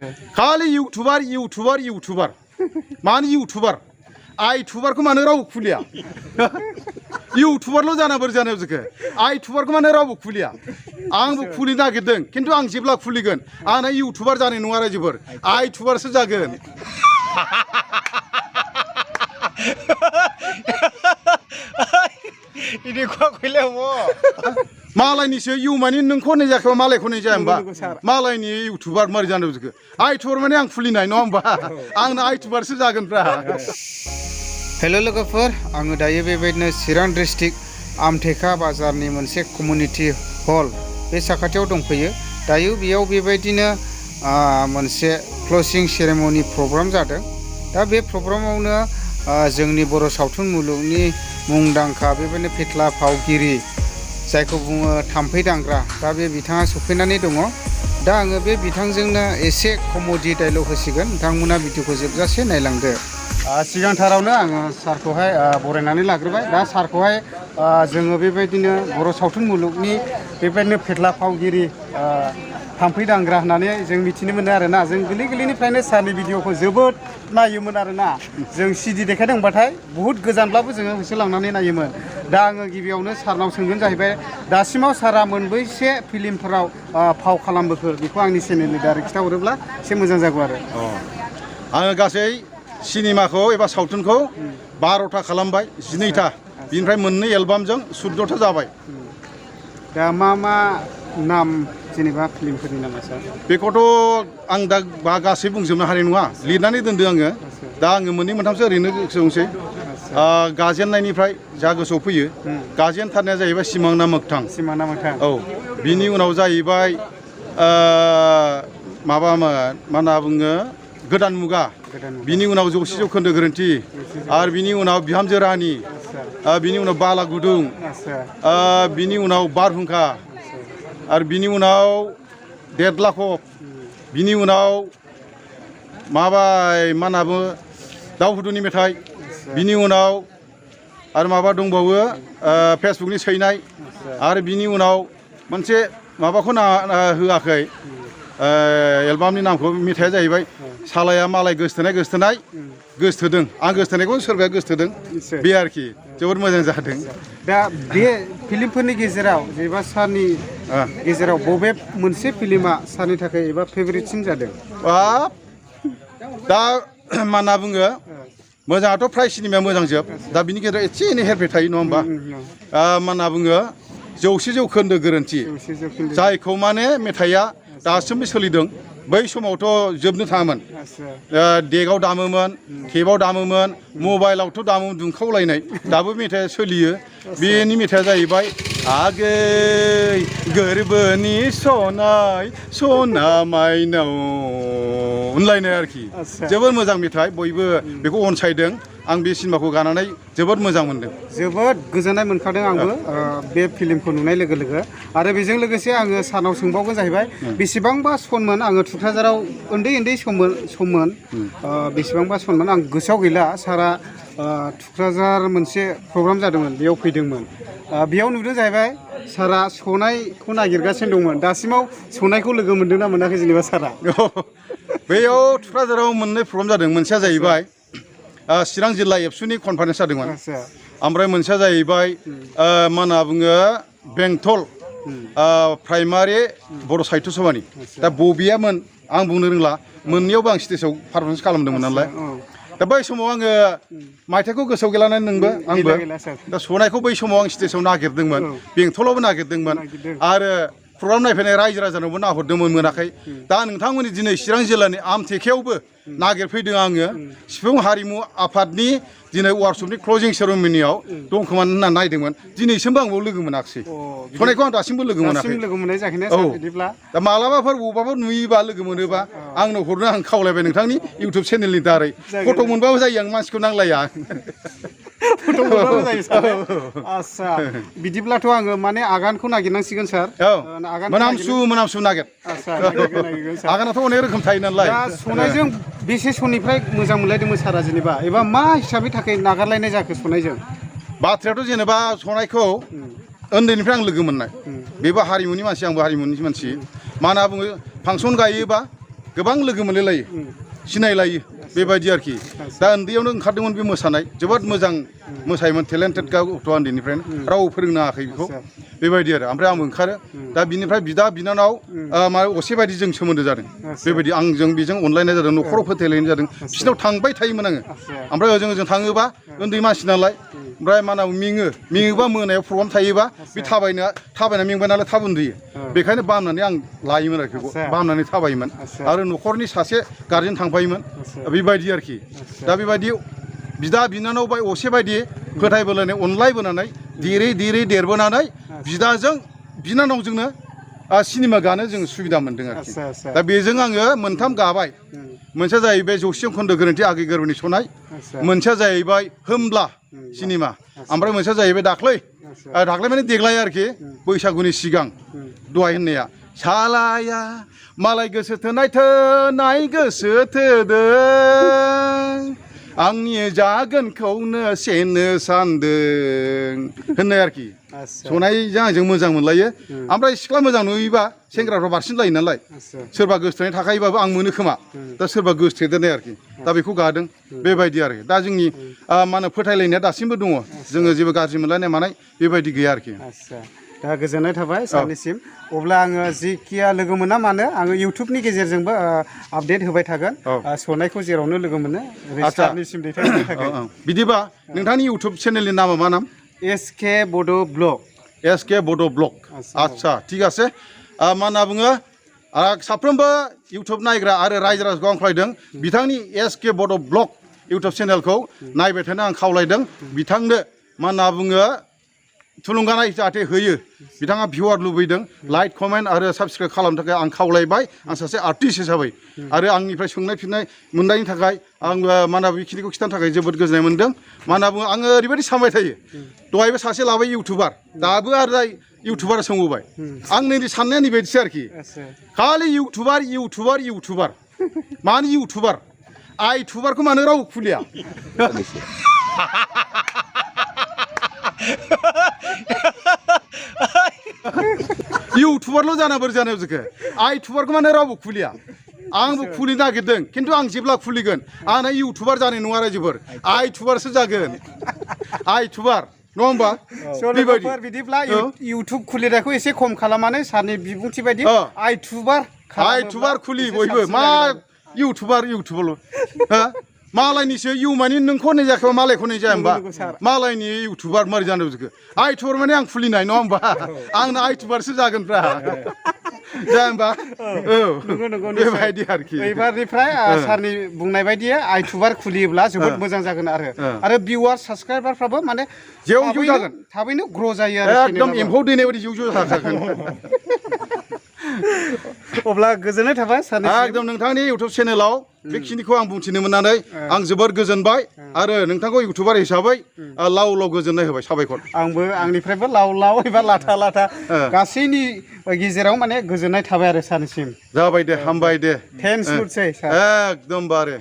खालि इउटुबार मानो इउटुबार आइटुबारखौ मानो रावबो खुलिया इउटुबारल' जाना बोरै जानायाव जोखो आइटुबारखौ मानो रावबो खुलिया आंबो खुलिनो नागिरदों खिन्थु आं जेब्ला खुलिगोन आंना इउटुबार जानाय नङा रायजोफोर आइटुबारसो जागोन मालायनिसो इउ मानि नोंखौ होननाय जायाखैबा मालायखौ होननाय जाया होमबा मालायनि इउटुबार मारै जानायाव जोखो आइटुबार माने आं खुलिनाय नङा होमबा आंना आइटुबारसो जागोनफ्रा हेल' लोगोफोर आङो दायो बेबायदिनो चिरां डिस्ट्रिक्ट आमथेखा बाजारनि मोनसे कमिउनिटि हल बे साखाथियाव दंफैयो दायो बेयाव बेबायदिनो मोनसे क्लसिं सेरेमनि प्रग्राम जादों दा बे प्रग्रामावनो जोंनि बर' सावथुन मुलुगनि मुंदांखा बेबायदिनो फेथ्ला फावगिरि जायखौ बुङो थाम्फै दांग्रा दा बे बिथाङा सफैनानै दङ दा आङो बे बिथांजोंनो एसे कमेडि डायलग होसिगोन नोंथांमोना भिडिअखौ जोबजासे नायलांदो सिगांथारावनो आङो सारखौहाय बरायनानै लाग्रोबाय दा सारखौहाय जोङो बेबायदिनो बर' सावथुन मुलुगनि बेबायदिनो फेथ्ला फावगिरि थाम्फै दांग्रा होननानै जों मिथिनो मोनो आरोना जों गोरलैनिफ्रायनो सारनि भिडिअखौ जोबोद नायोमोन आरोना जों सिडि देखायदोंबाथाय बुहुद गोजानब्लाबो जोङो होसोलांनानै नायोमोन दा आङो गिबियावनो सारनाव सोंगोन जाहैबाय दासिमाव सारा मोनबैसे फिल्मफोराव फाव खालामबोखो बेखौ आंनि चेनेलनि दारै खिथाहरोब्ला एसे मोजां जागौ आरो आङो गासै सिनेमाखौ एबा सावथुनखौ 12टा खालामबाय 12टा बिनिफ्राय मोननै एलबामजों 14टा जाबाय दा मा नाम जेनेबा फिल्मफोरनि नामा सार बेखौथ' आं दा गासै बुंजोबनो हानाय नङा लिरनानै दोनदों आङो दा आङो मोननै मोनथामसो ओरैनो गोसोआवसै गाजेननायनिफ्राय जा गोसोआव फैयो गाजेनथारनाया जाहैबाय सिमां ना मोगथां औ बिनि उनाव जाहैबाय माबामोन मा होनना बुङो गोदान मुगा बिनि उनाव 100 जौखोन्दो गोरोन्थि आरो बिनि उनाव बिहामजो रानि बिनि उनाव बाला गुदुं बिनि उनाव बारहुंखा आरो बिनि उनाव देरलाखब बिनि उनाव माबाय मा होनना बुङो दाउ हुदुनि मेथाइ बिनि उनाव आरो माबा दंबावो फेसबुकनि सैनाय आरो बिनि उनाव मोनसे माबाखौ होआखै एलबामनि नामखौ मेथाइया जाहैबाय सालाया मालाय गोसथोनाय गोसथोदों आं गोसथोनायखौ सोरबाया गोसथोदों बे आरोखि जोबोद मोजां जादों दा बे फिल्मफोरनि गेजेराव जेनेबा सारनि गेजेराव बबे मोनसे फिल्मा सारनि थाखाय एबा फेभरेटसिन जादों दा मा होनना बुङो मोजाङाथ' फ्राय सिनेमाया मोजांजोब दा बिनि गेजेराव एसे एनै हेरफेर थायो नङा होमबा मा होनना बुङो 100 जौखोन्दो गोरोन्थि जायखौ माने मेथाइया दासिमबो सोलिदों बै समावथ' जोबनो थाङामोन देगाव दामोमोन टेपआव दामोमोन मबाइलावथ' दामोमोन दुंखावलायनाय दाबो मेथाइया सोलियो बेनि मेथाइया जाहैबाय आगै गोरबोनि सना माइनाव होनलायनाय आरोखि जोबोद मोजां मेथाइ बयबो बेखौ अनसायदों आं बे सिनेमाखौ गानानै जोबोद मोजां मोनदों जोबोद गोजोननाय मोनखादों आंबो बे फिल्मखौ नुनाय लोगो लोगो आरो बेजों लोगोसे आङो सारनाव सोंबावगोन जाहैबाय बेसेबांबा सनमोन आङो थुक्राझाराव उन्दै सममोन बेसेबांबा सनमोन आं गोसोआव गैला सारा थुक्राझार मोनसे प्रग्राम जादोंमोन बेयाव फैदोंमोन बेयाव नुदों जाहैबाय सारा सनायखौ नागिरगासिनो दंमोन दासिमाव सनायखौ लोगो मोनदों ना मोनाखै जेनेबा सारा बेयाव थुक्राझाराव मोननै प्रग्राम जादों मोनसेया जाहैबाय चिरां जिल्ला एबसुनि कनफारेन्स जादोंमोन ओमफ्राय मोनसेया जाहैबाय मा होनना बुङो बेंटल प्राइमारि बर' साहित्य सभानि दा बबेयामोन आं बुंनो रोंला मोननैयावबो आं स्टेजाव पारफरमेन्स खालामदोंमोन नालाय दा बै समाव आङो मायथाइखौ गोसोआव गैलाना नोंबो आंबो दा सनायखौ बै समाव आं स्टेजाव नागिरदोंमोन बेंटलावबो नागिरदोंमोन आरो प्रग्राम नायफैनाय रायजो राजानावबो नाहरदोंमोन मोनाखै दा नोंथांमोननि दिनै चिरां जिल्लानि आमथेखायावबो नागिरफैदों आङो सिफुं हारिमु आफादनि दिनै वार्कशपनि क्लजिं सेरेमनियाव दंखोमा होनना नायदोंमोन दिनैसिमबो आं बेयाव लोगो मोनाखिसै सनायखौ आं दासिमबो लोगो मोनाखै दा मालाबाफोर बबावबाफोर नुयोबा लोगो मोनोबा आंनो हरनो आं खावलायबाय नोंथांनि इउटुब चेनेलनि दारै फट' मोनबाबो जायो आं मानसिखौ नांलाया आच्छा बिदिब्लाथ' आङो माने आगानखौ नागिरनांसिगोन सार मोनामसु नागिर आगानाथ' अनेक रोखोम थायो नालाय सनायजों बेसे समनिफ्राय मोजां मोनलायदोंमोन सारा जेनेबा एबा मा हिसाबै थाखाय नागारलायनाय जाखो सनायजों बाथ्रायाथ' जेनेबा सनायखौ उन्दैनिफ्राय आं लोगो मोननाय बेबो हारिमुनि मानसि आंबो हारिमुनि मानसि मा होनना बुङो फांसन गायोबा गोबां लोगो मोनलायलायो सिनायलायो बेबायदि आरोखि दा उन्दैयावनो ओंखारदोंमोन बे मोसानाय जोबोद मोजां मोसायोमोन टेलेन्टेड गथ' उन्दैनिफ्रायनो राव फोरोंनो हायाखै बेखौ बेबायदि आरो ओमफ्राय आंबो ओंखारो दा बिनिफ्राय बिदा बिनानाव असे बायदि जों सोमोन्दो जादों बेबायदि आंजों बेजों अनलायनाय जादों न'खराव फोथायलायनाय जादों बिसिनाव थांबाय थायोमोन आङो ओमफ्राय ओजों थाङोबा उन्दै मानसि नालाय ओमफ्राय मानाव मेङोबा मोनायाव प्रग्राम थायोबा बे थाबायना मेंबाय नालाय थाब उन्दुयो बेखायनो बामनानै आं लायोमोन आरोखि बामनानै थाबायोमोन आरो न'खरनि सासे गारजेन थांफायोमोन बेबायदि आरोखि दा बेबायदि बिदा बिनानाव असे बायदि फोथायबोलायनाय अनलायबोनानै देरै देरबोनानै बिदाजों बिनानावजोंनो सिनेमा गानो जों सुबिदा मोन्दों आरोखि दा बेजों आङो मोनथाम गाबाय मोनसेया जाहैबाय जौसिन खोन्दो गोरोन्थि आगै गोरबोनि सनाय मोनसेया जाहैबाय होमब्ला सिनेमा ओमफ्राय मोनसेया जाहैबाय दाख्लै माने देग्लाय आरोखि बैसागुनि सिगां दहाय होननाया सालाया मालाय गोसो थोनाय गोसो थोदों आंनि जागोनखौनो सेनो सानदों होननाय आरोखि सनायजों आंजों मोजां मोनलायो ओमफ्राय सिख्ला मोजां नुयोबा सेंग्राफ्रा बारसिन लायो नालाय सोरबा गोसोथोनाय थाखायोबाबो आं मोनो खोमा दा सोरबा गोसोथोदेरनाय आरोखि दा बेखौ गादों बेबायदि आरो दा जोंनि मा होनो फोथायलायनाया दासिमबो दङ जोङो जेबो गाज्रि मोनलायनाय मानाय बेबायदि गैया आरोखि दा गोजोननाय थाबाय सारनिसिम अब्ला आङो जिखिया लोगो मोना मानो आङो इउटुबनि गेजेरजोंबो आपडेट होबाय थागोन सनायखौ जेरावनो लोगो मोनो सारनिसिम दैथायहरबाय थागोन बिदिबा नोंथांनि इउटुब चेनेलनि नामा मा नाम एसके बड' ब्लग आच्छा थिग আছে मा होनना बुङो साफ्रोमबो इउटुब नायग्रा आरो रायजो राजाखौ आं खावलायदों बिथांनि एसके बड' ब्लग इउटुब चेनेलखौ नायबाय थानो आं खावलायदों बिथांनो मा होनना बुङो थुलुंगानाय जाहाथे होयो बिथाङा भिउआर लुबैदों लाइक कमेन्ट आरो साबस्क्राइब खालामनो थाखाय आं खावलायबाय आं सासे आर्टिस्ट हिसाबै आरो आंनिफ्राय सोंनाय फिननाय मोननायनि थाखाय आं मा होनना बेखिनिखौ खिथानो थाखाय जोबोद गोजोननाय मोनदों मा होनना बुङो आङो ओरैबायदि सानबाय थायो दहायबो सासे लाबाय इउटुबार दाबो आरो इउटुबारा सोंबोबाय आं नैनि साननाया नैबायदिसो आरोखि खालि इउटुबार मानो इउटुबार आइटुबारखौ मानो रावबो खुलिया इउटुबारल' जाना बोरै जानायाव जोखो आइटुबारखौ मानो रावबो खुलिया आंबो खुलिनो नागिरदों खिन्थु आं जेब्ला खुलिगोन आंना इउटुबार जानाय नङा रायजोफोर आइटुबारसो जागोन आइटुबार नङा होमबा बिदिब्ला इउटुब खुलिनायखौ एसे खम खालामनानै सारनि बिबुंथि बायदि आइटुबार खुलि बयबो मा इउटुबारल' मालायनिसो इउ मानि नोंखौ होननाय जायाखैबा मालायखौ होननाय जाया होमबा मालायनि इउटुबार मारै जानो जोखो आइटुबार माने आं खुलिनाय नङा होमबा आंना आइटुबारसो जागोनफ्रा जाया होमबा नंगौ बेबायदि आरोखि एबारनिफ्राय सारनि बुंनाय बायदि आइटुबार खुलियोब्ला जोबोद मोजां जागोन आरो भिउआर साबस्क्राइबारफ्राबो माने जेव जागोन थाबैनो ग्र' जायो आरो एकदम एम्फौ दैनाय बायदि जेव जाखागोन अब्ला गोजोननाय थाबाय सारनि एकदम नोंथांनि इउटुब चेनेलाव बेखिनिखौ आं बुंथिनो मोननानै आं जोबोर गोजोनबाय आरो नोंथांखौ इउटुबार हिसाबै लाव गोजोननाय होबाय साबायखर आंबो आंनिफ्रायबो लाव एबा लाथा गासैनि गेजेराव माने गोजोननाय थाबाय आरो सारनिसिम जाबाय दे हामबाय दे थेंक्स गुडसै एकदमबारे